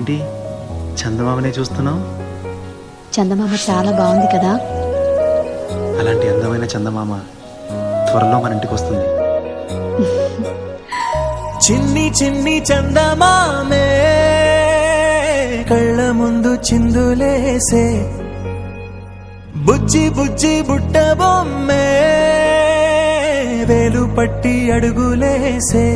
ఏంటి చందమామనే చూస్తున్నావు? చందమామ చాలా బాగుంది కదా. అలాంటి అందమైన చందమామ త్వరలో మన ఇంటికి వస్తుంది. చిన్ని చిన్ని చందమామే కళ్ళ ముందు చిందులేసే, బుజ్జి బుజ్జి బుట్ట బొమ్మే వేలు పట్టి అడుగులేసే,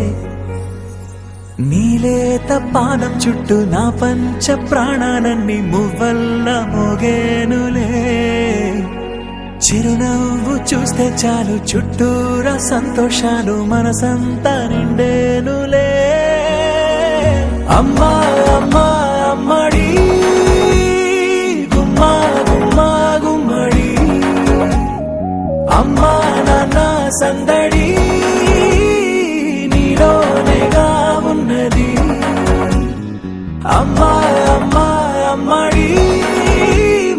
నీలేత పానం చుట్టూ నా పంచ ప్రాణాలన్నీ మువ్వల్ల మోగేనులే, చిరునవ్వు చూస్తే చాలు చుట్టూరా సంతోషాలు మనసంతా నిండేనులే. అమ్మా అమ్మా అమ్మడి గుమ్మా గుమ్మా గుమ్మడి, అమ్మా నాన్న సందడి నీలోనేగా ఉన్నది. అమ్మా అమ్మా అమ్మడి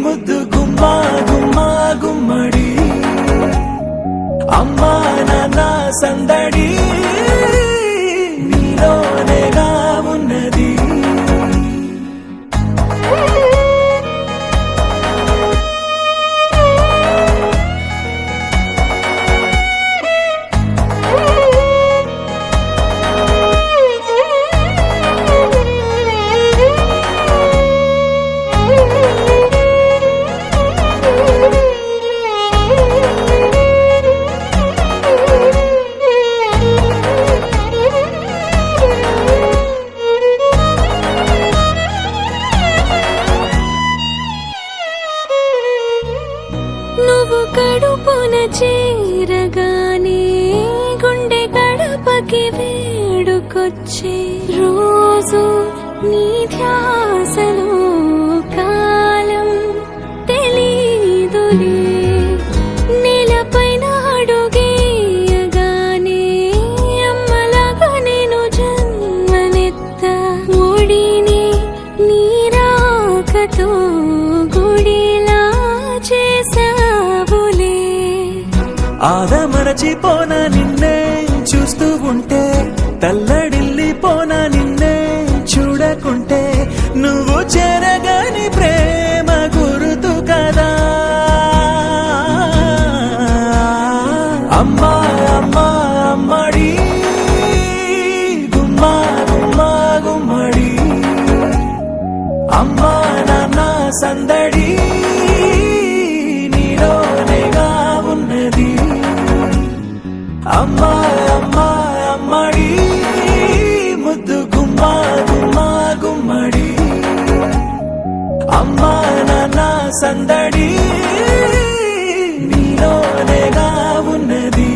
ముద్దు గుమ్మా గుమ్మా గుమ్మడి, అమ్మా నాన్న సందడి నీలోనేగా ఉన్నది. నువ్వు కడుపున చేరగానే గుండె గడపకి వేడుకొచ్చే, రోజు నీ ధ్యాసలో కాలం తెలీదులే, నేలపైన అడుగేయగానే అమ్మలాగా నేను జన్మనెత్త, ఒడిని నీరాకతో గుడిలా చేసావులే. ఆదమరచిపోన నిన్నే చూస్తూ ఉంటే, తల్లడిల్లిపోన నిన్నే చూడకుంటే, నువ్వు చెరగని ప్రేమ గుర్తు కదా. అమ్మా అమ్మా అమ్మడి గుమ్మా గుమ్మా గుమ్మడి, అమ్మా నాన్న సందడి నీలోనేగా ఉన్నది. అమ్మా అమ్మా అమ్మడి ముద్దు గుమ్మా గుమ్మా గుమ్మడి, అమ్మా నాన్న సందడి నీలోనేగా ఉన్నది.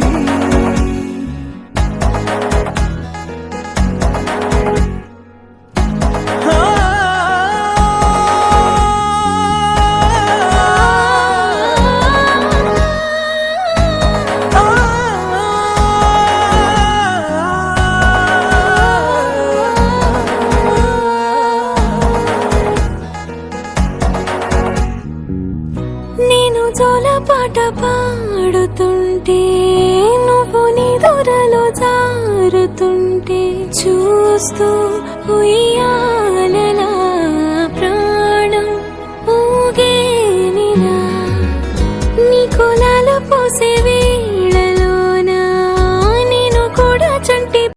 నేను జోలపాట పాడుతుంటే, నువ్వు నిదురలో జారుతుంటే, చూస్తూ ఉయ్యాలలా